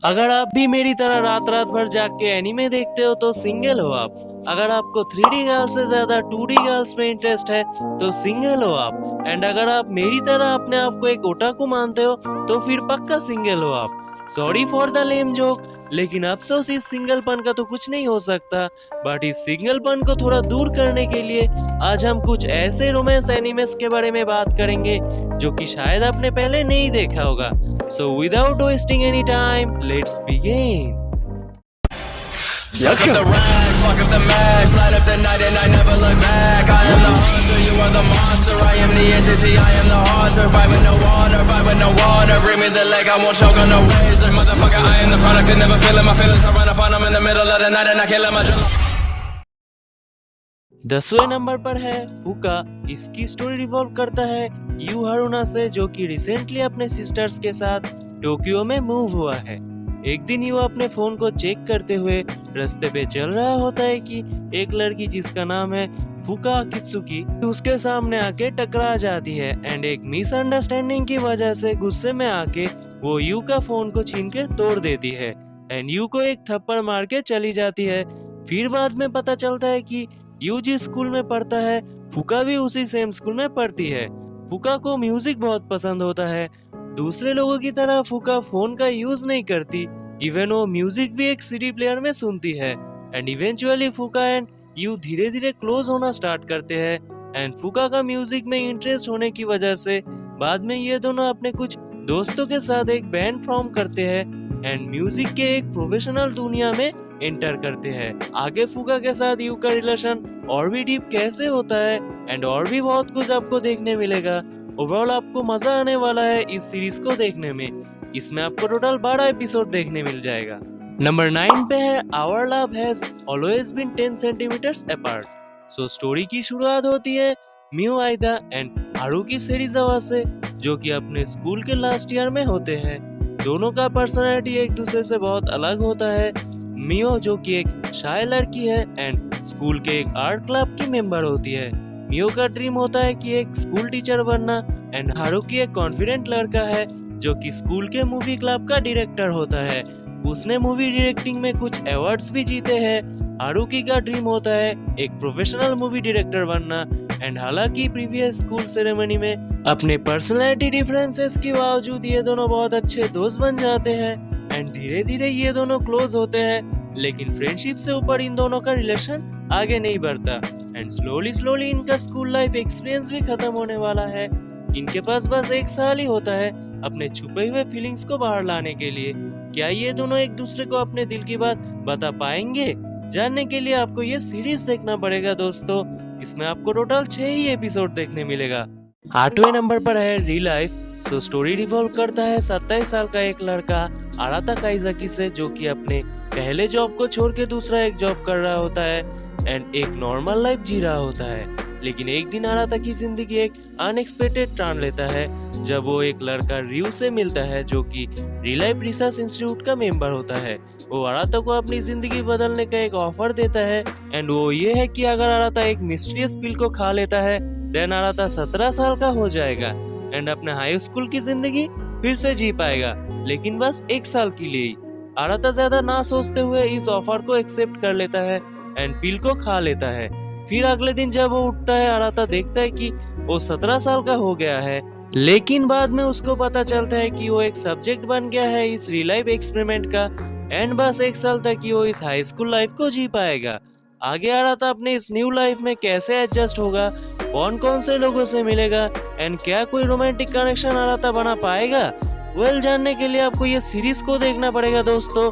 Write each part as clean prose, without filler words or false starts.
अगर आप भी मेरी तरह रात रात भर जाग के एनीमे देखते हो तो सिंगल हो आप। अगर आपको 3D गर्ल्स से ज्यादा 2D गर्ल्स में इंटरेस्ट है तो सिंगल हो आप। एंड अगर आप मेरी तरह अपने आप को एक ओटाकू मानते हो तो फिर पक्का सिंगल हो आप। Sorry for the lame joke, लेकिन अफसोस इस सिंगलपन का तो कुछ नहीं हो सकता। बट इस सिंगलपन को थोड़ा दूर करने के लिए आज हम कुछ ऐसे रोमांस एनिमेस के बारे में बात करेंगे जो कि शायद आपने पहले नहीं देखा होगा। So without wasting any time, let's begin. Suck up the rags, walk up the max, light up the night and I never look back. I am the hunter, you are the monster. I am the entity, I am the haunter. Fight with no water, fight with no water. Bring me the leg, I won't choke on no razor. Motherfucker, I am the product and never feeling my feelings. I run up on them in the middle of the night and I kill 'em. I drill 'em. 10वें number पर है फुका। इसकी story revolve करता है you हारुना से, जो कि recently अपने सिस्टर्स के साथ टोक्यो में मूव हुआ है। एक दिन यू अपने फोन को चेक करते हुए रास्ते पे चल रहा होता है कि एक लड़की जिसका नाम है फुका कित्सुकी उसके सामने आके टकरा जाती है। एंड एक मिसअंडरस्टैंडिंग की वजह से गुस्से में आके वो यू का फोन को छीन के तोड़ देती है एंड यू को एक थप्पड़ मार के चली जाती है। फिर बाद में पता चलता है कि यू जिस स्कूल में पढ़ता है फुका भी उसी सेम स्कूल में पढ़ती है। फुका को म्यूजिक बहुत पसंद होता है। दूसरे लोगों की तरह फुका फोन का यूज नहीं करती, इवन वो म्यूजिक भी एक सीडी प्लेयर में सुनती है। एंड इवेंचुअली फुका एंड यू धीरे धीरे क्लोज होना स्टार्ट करते हैं। एंड फुका का म्यूजिक में इंटरेस्ट होने की वजह से बाद में ये दोनों अपने कुछ दोस्तों के साथ एक बैंड फॉर्म करते हैं एंड म्यूजिक के एक प्रोफेशनल दुनिया में एंटर करते हैं। आगे फुका के साथ यू का रिलेशन और भी डीप कैसे होता है एंड और भी बहुत कुछ आपको देखने मिलेगा। ओवरऑल आपको मजा आने वाला है इस सीरीज को देखने में। इसमें आपको टोटल 12 एपिसोड देखने मिल जाएगा। नंबर 9 पे है our love has always been 10 centimetres apart. So story की शुरुआत होती है मियो आइदा एंड हारुकी सेरिजावा से, जो कि अपने स्कूल के लास्ट ईयर में होते हैं। दोनों का पर्सनालिटी एक दूसरे से बहुत अलग होता है। मियो जो कि एक शाय लड़की है एंड स्कूल के एक आर्ट क्लब की मेंबर होती है। मियो का ड्रीम होता है कि एक स्कूल टीचर बनना एंड हारुकी एक कॉन्फिडेंट लड़का है जो कि स्कूल के मूवी क्लब का डायरेक्टर होता है। उसने मूवी डायरेक्टिंग में कुछ अवार्ड्स भी जीते हैं। हारुकी का ड्रीम होता है एक प्रोफेशनल मूवी डायरेक्टर बनना एंड हालांकि प्रीवियस स्कूल सेरेमनी में अपने पर्सनालिटी डिफरेंसेस के बावजूद ये दोनों बहुत अच्छे दोस्त बन जाते हैं एंड धीरे धीरे ये दोनों क्लोज होते हैं। लेकिन फ्रेंडशिप से ऊपर इन दोनों का रिलेशन आगे नहीं बढ़ता एंड स्लोली इनका स्कूल लाइफ एक्सपीरियंस भी खत्म होने वाला है। इनके पास बस 1 साल ही होता है अपने छुपे हुए फीलिंग्स को बाहर लाने के लिए। क्या ये दोनों एक दूसरे को अपने दिल की बात बता पाएंगे? जानने के लिए आपको ये सीरीज देखना पड़ेगा दोस्तों। इसमें आपको टोटल 6 ही एपिसोड देखने मिलेगा। 8वें नंबर पर है real life. So story revolve करता है 27 साल का एक लड़का आराता काइजाकी से, जो कि अपने पहले जॉब को छोड़ के दूसरा एक जॉब कर रहा होता है एंड एक नॉर्मल लाइफ जी रहा होता है। लेकिन एक दिन आराता की जिंदगी एक अनएक्सपेक्टेड टर्न लेता है जब वो एक लड़का रियू से मिलता है, जो कि रियल लाइफ रिसर्च इंस्टीट्यूट का मेंबर होता है। वो आराता को अपनी जिंदगी बदलने का एक ऑफर देता है एंड वो ये है कि अगर आराता एक मिस्टीरियस पिल को खा लेता है देन आराता 17 साल का हो जाएगा एंड अपने हाई स्कूल की जिंदगी फिर से जी पाएगा, लेकिन बस 1 साल के लिए ही। आराता ज्यादा ना सोचते हुए इस ऑफर को एक्सेप्ट कर लेता है एंड पिल को खा लेता है। फिर अगले दिन जब वो उठता है आराता देखता है कि वो 17 साल का हो गया है, लेकिन बाद में उसको पता चलता है कि वो एक सब्जेक्ट बन गया है इस रियल लाइफ एक्सपेरिमेंट का एंड बस 1 साल तक ही वो इस हाई स्कूल लाइफ को जी पाएगा। आगे आराता अपने इस न्यू लाइफ में कैसे एडजस्ट होगा, कौन कौन से लोगों से मिलेगा एंड क्या कोई रोमांटिक कनेक्शन आराता बना पाएगा, जानने के लिए आपको ये सीरीज को देखना पड़ेगा दोस्तों।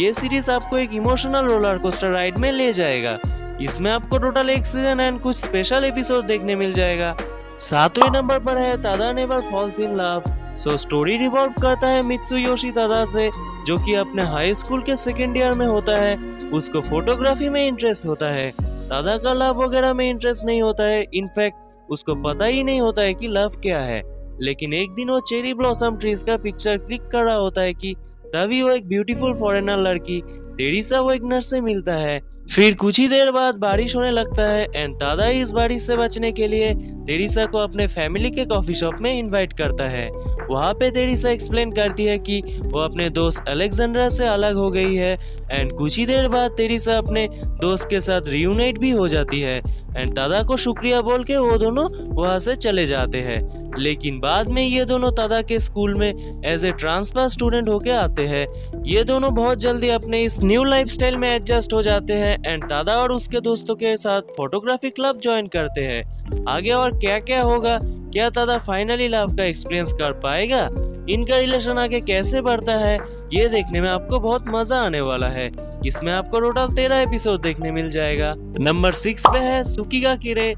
ये सीरीज आपको एक इमोशनल रोलर कोस्टर राइड में ले जाएगा। इसमें आपको टोटल 1 सीजन एंड कुछ स्पेशल एपिसोड देखने मिल जाएगा। 7वें नंबर पर है S never falls in love. So story revolve करता है मित्सुयोशी तादा से, जो कि अपने हाई स्कूल के 2nd ईयर में होता है। उसको फोटोग्राफी में इंटरेस्ट होता है। तादा का लव वगैरह में इंटरेस्ट नहीं होता है, इनफैक्ट उसको पता ही नहीं होता है कि लव क्या है। लेकिन एक दिन वो चेरी ब्लॉसम ट्रीज का पिक्चर क्लिक कर रहा होता है कि तभी वो एक ब्यूटीफुल फॉरेनर लड़की तेरिसा वेगनर से मिलता है। फिर कुछ ही देर बाद बारिश होने लगता है एंड तादा इस बारिश से बचने के लिए तेरिसा को अपने फैमिली के कॉफी शॉप में इनवाइट करता है। वहाँ पे तेरिसा एक्सप्लेन करती है कि वो अपने दोस्त अलेक्जेंड्रा से अलग हो गई है एंड कुछ ही देर बाद तेरिसा अपने दोस्त के साथ रियूनाइट भी हो जाती है एंड तादा को शुक्रिया बोल के वो दोनों वहाँ से चले जाते हैं। लेकिन बाद में ये दोनों तादा के स्कूल में एज ए ट्रांसफर स्टूडेंट होके आते हैं। ये दोनों बहुत जल्दी अपने इस न्यू लाइफस्टाइल में एडजस्ट हो जाते हैं एंड तादा और उसके दोस्तों के साथ फोटोग्राफी क्लब ज्वाइन करते हैं। आगे और क्या क्या होगा, क्या तादा फाइनली लव का एक्सपीरियंस कर पाएगा, इनका रिलेशन आगे कैसे बढ़ता है, ये देखने में आपको बहुत मजा आने वाला है। इसमें आपको टोटल 13 एपिसोड देखने मिल जाएगा। नंबर 6 पे है सुकिगा किरे।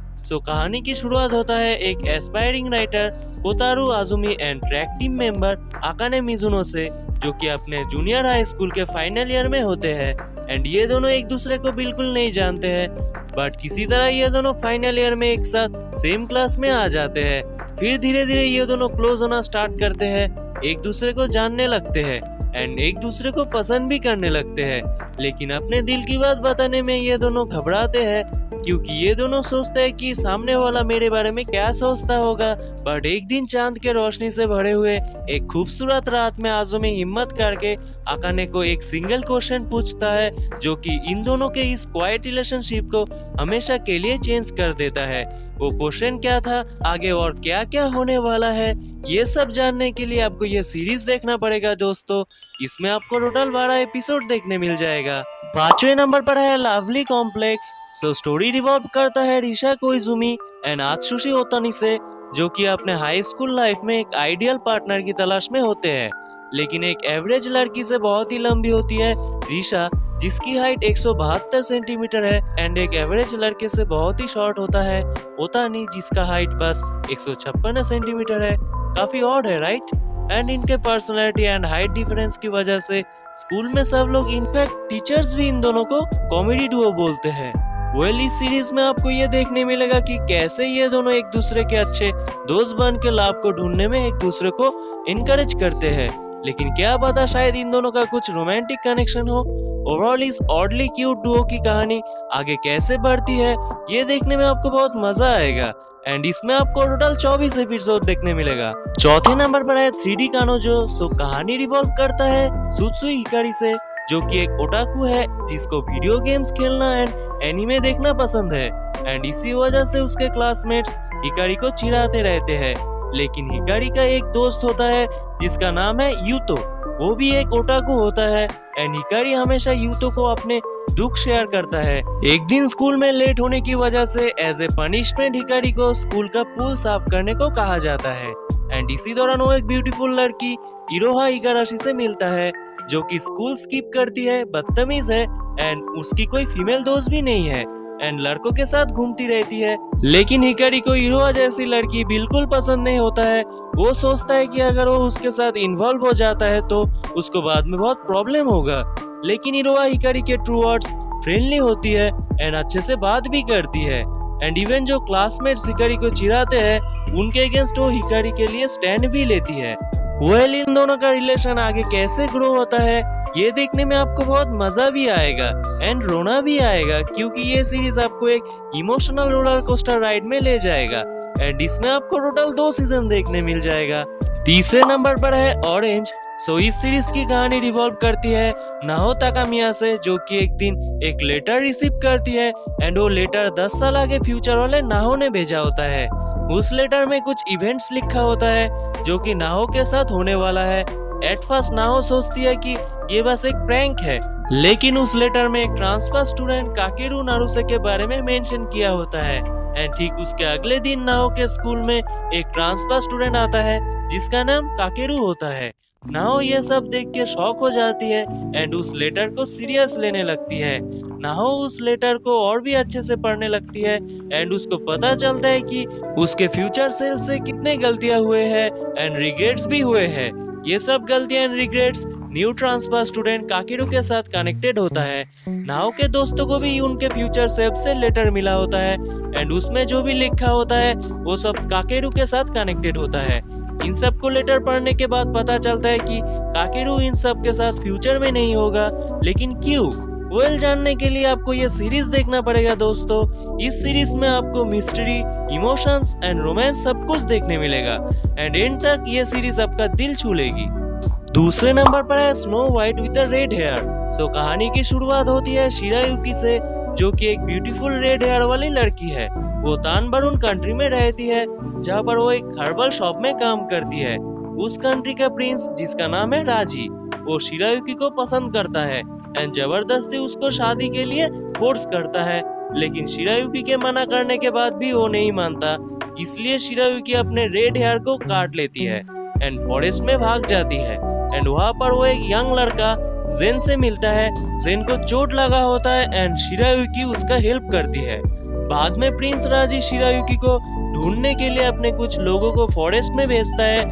कहानी की शुरुआत होता है एक aspiring writer Kotaro Azumi and track team member Akane Mizuno से, जो कि अपने जूनियर हाई स्कूल के फाइनल ईयर में होते हैं एंड ये दोनों एक दूसरे को बिल्कुल नहीं जानते हैं, बट किसी तरह ये दोनों फाइनल ईयर में एक साथ सेम क्लास में आ जाते हैं। फिर धीरे धीरे ये दोनों क्लोज होना स्टार्ट करते हैं, एक दूसरे को जानने लगते हैं एंड एक दूसरे को पसंद भी करने लगते हैं। लेकिन अपने दिल की बात बताने में ये दोनों घबराते हैं, क्योंकि ये दोनों सोचते हैं कि सामने वाला मेरे बारे में क्या सोचता होगा। बट एक दिन चांद के रोशनी से भरे हुए एक खूबसूरत रात में आजुमी हिम्मत करके आकाने को एक सिंगल क्वेश्चन पूछता है, जो कि इन दोनों के इस क्वाइट रिलेशनशिप को हमेशा के लिए चेंज कर देता है। वो क्वेश्चन क्या था, आगे और क्या क्या होने वाला है, ये सब जानने के लिए आपको ये सीरीज देखना पड़ेगा दोस्तों। इसमें आपको टोटल 12 एपिसोड देखने मिल जाएगा। 5वें नंबर पर है लवली कॉम्प्लेक्स। स्टोरी रिवॉल्व करता है रिशा कोइजुमी एंड आत्सुशी ओतानी से, जो कि अपने हाई स्कूल लाइफ में एक आइडियल पार्टनर की तलाश में होते हैं। लेकिन एक एवरेज लड़की से बहुत ही लंबी होती है रिशा, जिसकी हाइट 172 सेंटीमीटर है एंड एक एवरेज लड़के से बहुत ही शॉर्ट होता है ओतानी, जिसका हाइट बस 156 सेंटीमीटर है। काफी ऑड है राइट? एंड इनके पर्सनैलिटी एंड हाइट डिफरेंस की वजह से स्कूल में सब लोग, इनफैक्ट टीचर्स भी इन दोनों को कॉमेडी डुओ बोलते हैं। इस सीरीज में आपको ये देखने मिलेगा कि कैसे ये दोनों एक दूसरे के अच्छे दोस्त बन के लाभ को ढूंढने में एक दूसरे को इनकरेज करते हैं। लेकिन क्या पता शायद इन दोनों का कुछ रोमांटिक कनेक्शन हो। ओवरऑल इस ऑडली क्यूट डुओ की कहानी आगे कैसे बढ़ती है, ये देखने में आपको बहुत मजा आएगा एंड इसमें आपको टोटल 24 एपिसोड देखने मिलेगा। चौथे नंबर पर है 3D कानोजो। कहानी रिवॉल्व करता है सुत्सुई हिकारी से, जो कि एक ओटाकू है जिसको वीडियो गेम्स खेलना एंड एनिमे देखना पसंद है एंड इसी वजह से उसके क्लासमेट्स हिकारी को चिढ़ाते रहते हैं। लेकिन हिकारी का एक दोस्त होता है जिसका नाम है यूतो, वो भी एक ओटाकू होता है एंड हिकारी हमेशा यूतो को अपने दुख शेयर करता है। एक दिन स्कूल में लेट होने की वजह से एज ए पनिशमेंट हिकारी को स्कूल का पूल साफ करने को कहा जाता है एंड इसी दौरान वो एक ब्यूटीफुल लड़की इरोहा इगाराशी से मिलता है, जो कि स्कूल स्किप करती है, बदतमीज है एंड उसकी कोई फीमेल दोस्त भी नहीं है एंड लड़कों के साथ घूमती रहती है। लेकिन हिकारी को इरोहा जैसी लड़की बिल्कुल पसंद नहीं होता है। वो सोचता है कि अगर वो उसके साथ इन्वॉल्व हो जाता है तो उसको बाद में बहुत प्रॉब्लम होगा। लेकिन इरोहा हिकारी के टूवर्ड्स फ्रेंडली होती है एंड अच्छे से बात भी करती है एंड इवन जो क्लासमेट्स हिकारी को चिढ़ाते हैं उनके अगेंस्ट वो हिकारी के लिए स्टैंड भी लेती है। इन दोनों का रिलेशन आगे कैसे ग्रो होता है, ये देखने में आपको बहुत मजा भी आएगा एंड रोना भी आएगा, क्योंकि ये सीरीज आपको एक इमोशनल रोलर कोस्टर राइड में ले जाएगा एंड इसमें आपको टोटल 2 सीजन देखने मिल जाएगा। तीसरे नंबर पर है ऑरेंज। इस सीरीज की कहानी रिवॉल्व करती है नाहो ताकामिया से, जो कि एक दिन एक लेटर रिसीव करती है एंड वो लेटर 10 साल आगे फ्यूचर वाले नाहो ने भेजा होता है। उस लेटर में कुछ इवेंट्स लिखा होता है जो कि नाहो के साथ होने वाला है। एट फर्स्ट नाहो सोचती है कि ये बस एक प्रैंक है, लेकिन उस लेटर में एक ट्रांसफर स्टूडेंट काकेरू नारुसे के बारे में मेंशन किया होता है एंड ठीक उसके अगले दिन नाहो के स्कूल में एक ट्रांसफर स्टूडेंट आता है जिसका नाम काकेरू होता है। नाहो ये सब देख के शॉक हो जाती है एंड उस लेटर को सीरियस लेने लगती है। नाहो उस लेटर को और भी अच्छे से पढ़ने लगती है एंड उसको पता चलता है कि उसके फ्यूचर सेल्फ से कितने गलतियां हुए हैं एंड रिग्रेट्स भी हुए हैं। ये सब गलतियां and regrets new transfer student Kakeru के साथ कनेक्टेड होता है। नाहो के दोस्तों को भी उनके फ्यूचर सेल्फ से लेटर मिला होता है एंड उसमें जो भी लिखा होता है वो सब काकेरू के साथ कनेक्टेड होता है। इन सब को लेटर पढ़ने के बाद पता चलता है कि काकेरू इन सब के साथ फ्यूचर में नहीं होगा, लेकिन क्यों? जानने के लिए आपको ये सीरीज देखना पड़ेगा दोस्तों। इस सीरीज में आपको मिस्ट्री, इमोशंस एंड रोमांस सब कुछ देखने मिलेगा एंड एंड तक ये सीरीज आपका दिल छू लेगी। दूसरे नंबर पर है snow white with red hair. कहानी की शुरुआत होती है शिरायुकी से, जो कि एक ब्यूटीफुल रेड हेयर वाली लड़की है। वो तानबरुन कंट्री में रहती है, जहाँ पर वो एक हर्बल शॉप में काम करती है। उस कंट्री का प्रिंस, जिसका नाम है राजी, वो शिरायुकी को पसंद करता है एंड जबरदस्ती उसको शादी के लिए फोर्स करता है, लेकिन शिरायुकी के मना करने के बाद भी वो नहीं मानता। इसलिए शिरायुकी अपने रेड हेयर को काट लेती है एंड फॉरेस्ट में भाग जाती है एंड वहाँ पर वो एक यंग लड़का जेन से मिलता है। जेन को चोट लगा होता है एंड शिरायुकी उसका हेल्प करती है। बाद में प्रिंस राजी शिरायुकी को ढूंढने के लिए अपने कुछ लोगों को फॉरेस्ट में भेजता है।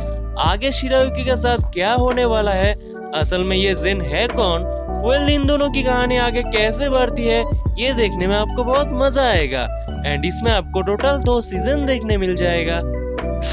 आगे शिरायुकी के साथ क्या होने वाला है, असल में ये जेन है कौन, इन दोनों की कहानी आगे कैसे बढ़ती है, ये देखने में आपको बहुत मजा आएगा एंड इसमें आपको टोटल 2 सीजन देखने मिल जाएगा।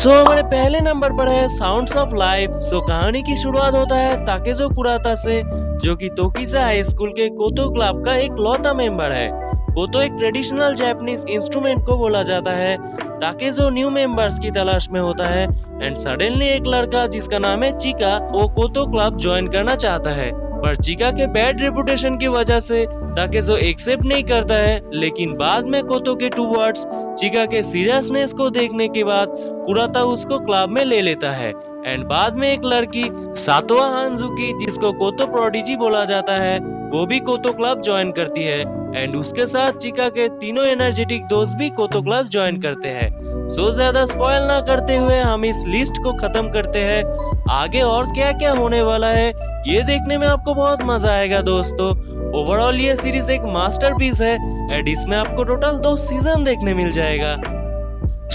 हमारे पहले नंबर पर है साउंड्स ऑफ लाइफ। कहानी की शुरुआत होता है ताकेजो कुराता से, जो कि तोकीजा हाई स्कूल के कोतो क्लब का एक लौता मेंबर है। कोतो एक ट्रेडिशनल जापानीज इंस्ट्रूमेंट को बोला जाता है। ताकेजो न्यू मेंबर्स की तलाश में होता है एंड सडनली एक लड़का जिसका नाम है चिका, वो कोतो क्लब ज्वाइन करना चाहता है, पर चिका के बैड रेपुटेशन की वजह से ताकेजो एक्सेप्ट नहीं करता है। लेकिन बाद में कोतो के 2 वर्ड्स चिका के सीरियसनेस को देखने के बाद कुराता उसको क्लब में ले लेता है एंड बाद में एक लड़की सातोआ हानजुकी, जिसको कोतो प्रोडिजी बोला जाता है, वो भी कोतो क्लब ज्वाइन करती है एंड उसके साथ चिका के तीनों एनर्जेटिक दोस्त भी कोतो क्लब ज्वाइन करते हैं। ज्यादा स्पॉइल ना करते हुए हम इस लिस्ट को खत्म करते हैं। आगे और क्या क्या होने वाला है ये देखने में आपको बहुत मजा आएगा दोस्तों। ओवरऑल ये सीरीज एक मास्टरपीस है एंड इसमें आपको टोटल 2 सीजन देखने मिल जाएगा।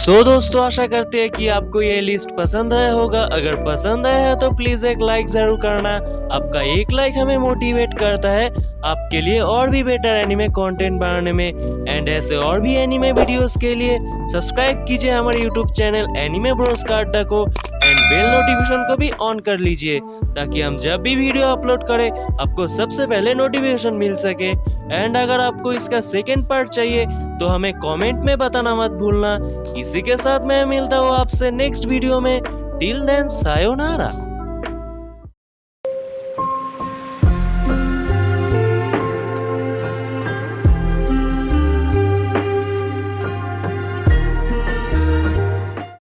दोस्तों, आशा करते हैं कि आपको ये लिस्ट पसंद आया होगा। अगर पसंद आया है तो प्लीज एक लाइक जरूर करना। आपका एक लाइक हमें मोटिवेट करता है आपके लिए और भी बेटर एनिमे कंटेंट बनाने में एंड ऐसे और भी एनिमे वीडियोस के लिए सब्सक्राइब कीजिए हमारे यूट्यूब चैनल एनिमे ब्रोस कार्डा को एंड बेल नोटिफिकेशन को भी ऑन कर लीजिए, ताकि हम जब भी वीडियो अपलोड करें आपको सबसे पहले नोटिफिकेशन मिल सके। एंड अगर आपको इसका सेकेंड पार्ट चाहिए तो हमें कमेंट में बताना मत भूलना। इसी के साथ मैं मिलता हूँ आपसे नेक्स्ट वीडियो में। Till then sayonara.